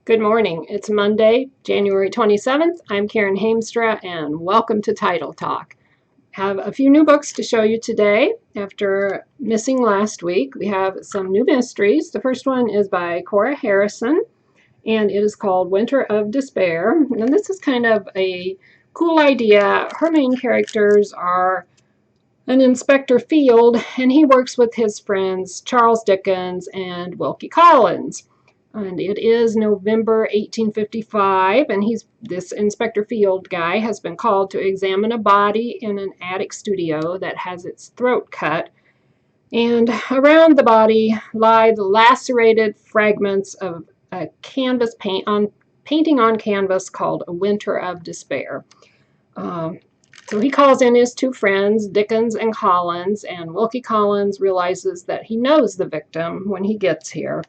Good morning. It's Monday, January 27th. I'm Karen Hamstra, and welcome to Title Talk. Have a few new books to show you today. After missing last week, we have some new mysteries. The first one is by Cora Harrison, and it is called Winter of Despair. And this is kind of a cool idea. Her main characters are an Inspector Field, and he works with his friends Charles Dickens and Wilkie Collins. And it is November 1855, and this Inspector Field guy has been called to examine a body in an attic studio that has its throat cut. And around the body lie the lacerated fragments of a painting on canvas called A Winter of Despair. So he calls in his two friends, Dickens and Collins, and Wilkie Collins realizes that he knows the victim when he gets there.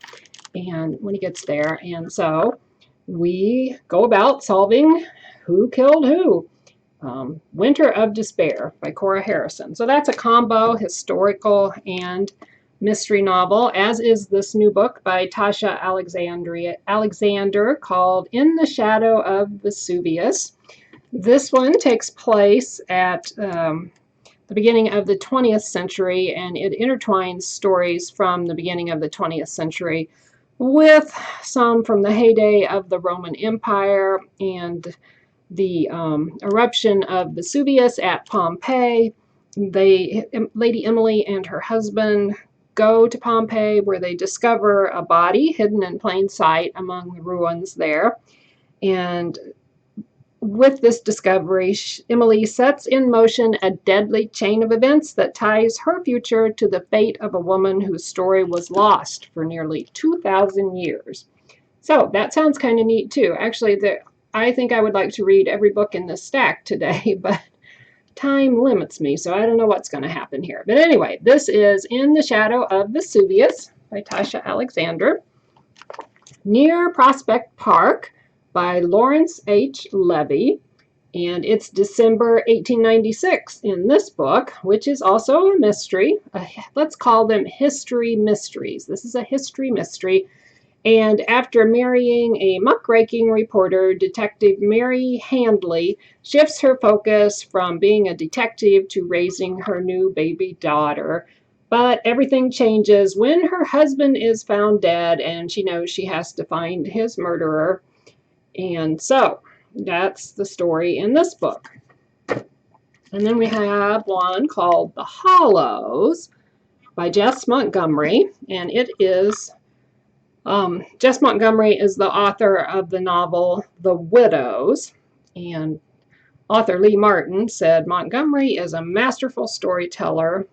And so we go about solving who killed who. Winter of Despair by Cora Harrison. So that's a combo historical and mystery novel, as is this new book by Tasha Alexander called In the Shadow of Vesuvius. This one takes place at the beginning of the 20th century, and it intertwines stories from the beginning of the 20th century with some from the heyday of the Roman Empire and the eruption of Vesuvius at Pompeii. Lady Emily and her husband go to Pompeii, where they discover a body hidden in plain sight among the ruins there. And with this discovery, Emily sets in motion a deadly chain of events that ties her future to the fate of a woman whose story was lost for nearly 2,000 years. So that sounds kind of neat too. Actually, I think I would like to read every book in this stack today, but time limits me, so I don't know what's going to happen here. But anyway, this is In the Shadow of Vesuvius by Tasha Alexander. Near Prospect Park by Lawrence H. Levy, and it's December 1896 in this book, which is also a mystery. Let's call them history mysteries. This is a history mystery, and after marrying a muckraking reporter, Detective Mary Handley shifts her focus from being a detective to raising her new baby daughter. But everything changes when her husband is found dead, and she knows she has to find his murderer. And so that's the story in this book. And then we have one called The Hollows by Jess Montgomery, and it is Jess Montgomery is the author of the novel The Widows, and author Lee Martin said Montgomery is a masterful storyteller.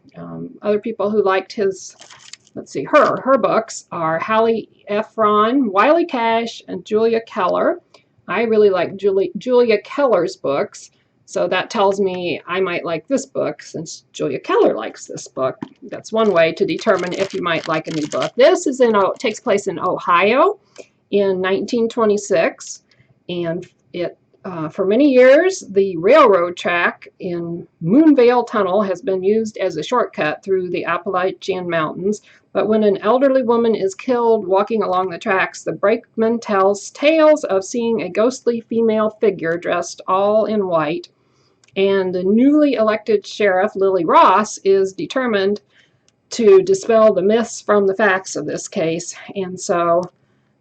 Other people who liked her books are Hallie Ephron, Wiley Cash, and Julia Keller. I really like Julia Keller's books, so that tells me I might like this book since Julia Keller likes this book. That's one way to determine if you might like a new book. This takes place in Ohio in 1926, and for many years, the railroad track in Moonvale Tunnel has been used as a shortcut through the Appalachian Mountains. But when an elderly woman is killed walking along the tracks, the brakeman tells tales of seeing a ghostly female figure dressed all in white. And the newly elected sheriff, Lily Ross, is determined to dispel the myths from the facts of this case. And so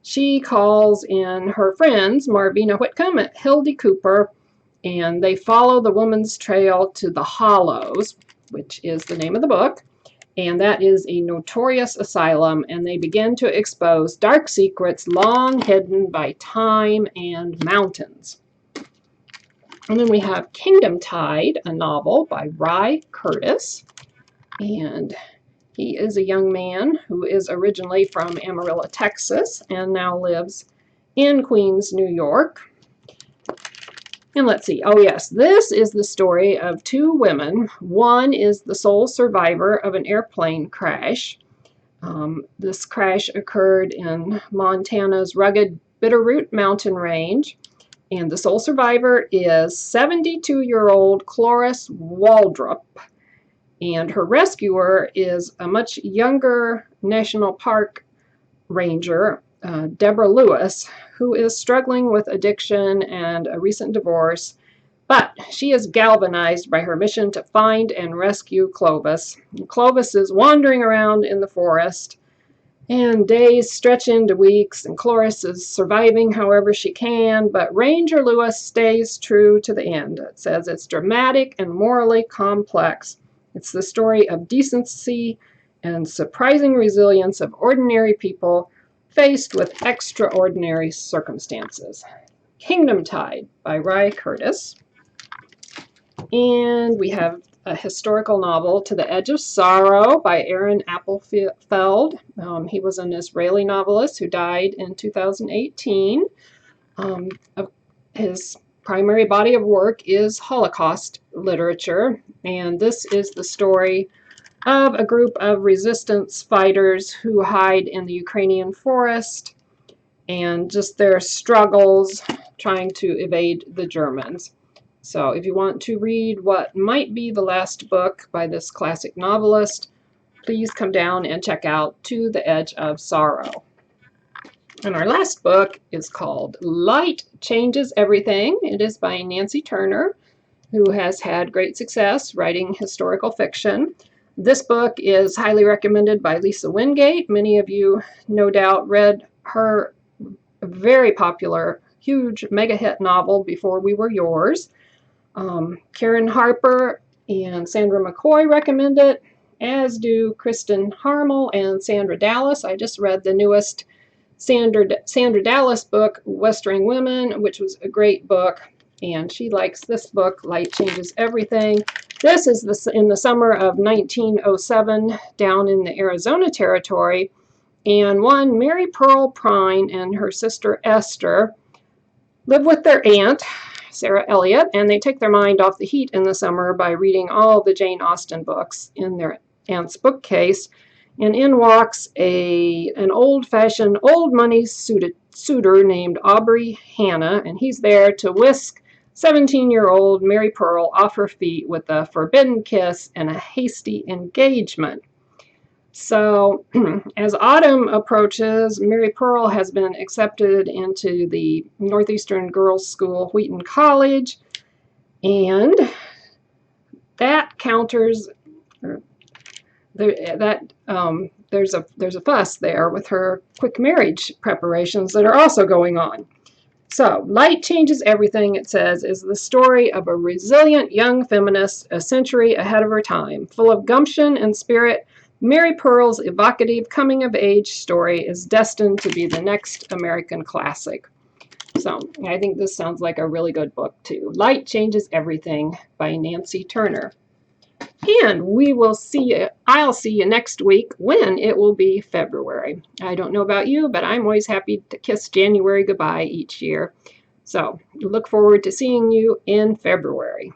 she calls in her friends, Marvina Whitcomb and Hildy Cooper, and they follow the woman's trail to the Hollows, which is the name of the book, and that is a notorious asylum, and they begin to expose dark secrets long hidden by time and mountains. And then we have Kingdom Tide, a novel by Ry Curtis, and he is a young man who is originally from Amarillo, Texas, and now lives in Queens, New York. And let's see. Oh, yes, this is the story of two women. One is the sole survivor of an airplane crash. This crash occurred in Montana's rugged Bitterroot Mountain Range. And the sole survivor is 72-year-old Cloris Waldrop. And her rescuer is a much younger National Park ranger Deborah Lewis, who is struggling with addiction and a recent divorce, but she is galvanized by her mission to find and rescue Clovis. Clovis is wandering around in the forest, and days stretch into weeks, and Cloris is surviving however she can, but Ranger Lewis stays true to the end. It says it's dramatic and morally complex. It's the story of decency and surprising resilience of ordinary people faced with extraordinary circumstances. Kingdom Tide by Ry Curtis. And we have a historical novel, To the Edge of Sorrow by Aaron Appelfeld. He was an Israeli novelist who died in 2018. His primary body of work is Holocaust literature, and this is the story of a group of resistance fighters who hide in the Ukrainian forest and just their struggles trying to evade the Germans. So if you want to read what might be the last book by this classic novelist, please come down and check out To the Edge of Sorrow. And our last book is called Light Changes Everything. It is by Nancy Turner, who has had great success writing historical fiction. This book is highly recommended by Lisa Wingate. Many of you, no doubt, read her very popular, huge mega hit novel, Before We Were Yours. Karen Harper and Sandra McCoy recommend it, as do Kristen Harmel and Sandra Dallas. I just read the newest Sandra Dallas book, Westering Women, which was a great book, and she likes this book, Light Changes Everything. This is in the summer of 1907 down in the Arizona Territory, and one Mary Pearl Prine and her sister Esther live with their aunt, Sarah Elliott, and they take their mind off the heat in the summer by reading all the Jane Austen books in their aunt's bookcase. And in walks an old-fashioned, old-money suitor named Aubrey Hanna, and he's there to whisk 17-year-old Mary Pearl off her feet with a forbidden kiss and a hasty engagement. So as autumn approaches, Mary Pearl has been accepted into the Northeastern Girls School, Wheaton College, and that counters there's a fuss there with her quick marriage preparations that are also going on. So, Light Changes Everything, it says, is the story of a resilient young feminist a century ahead of her time. Full of gumption and spirit, Mary Pearl's evocative coming-of-age story is destined to be the next American classic. So, I think this sounds like a really good book, too. Light Changes Everything by Nancy Turner. And I'll see you next week when it will be February. I don't know about you, but I'm always happy to kiss January goodbye each year. So, look forward to seeing you in February.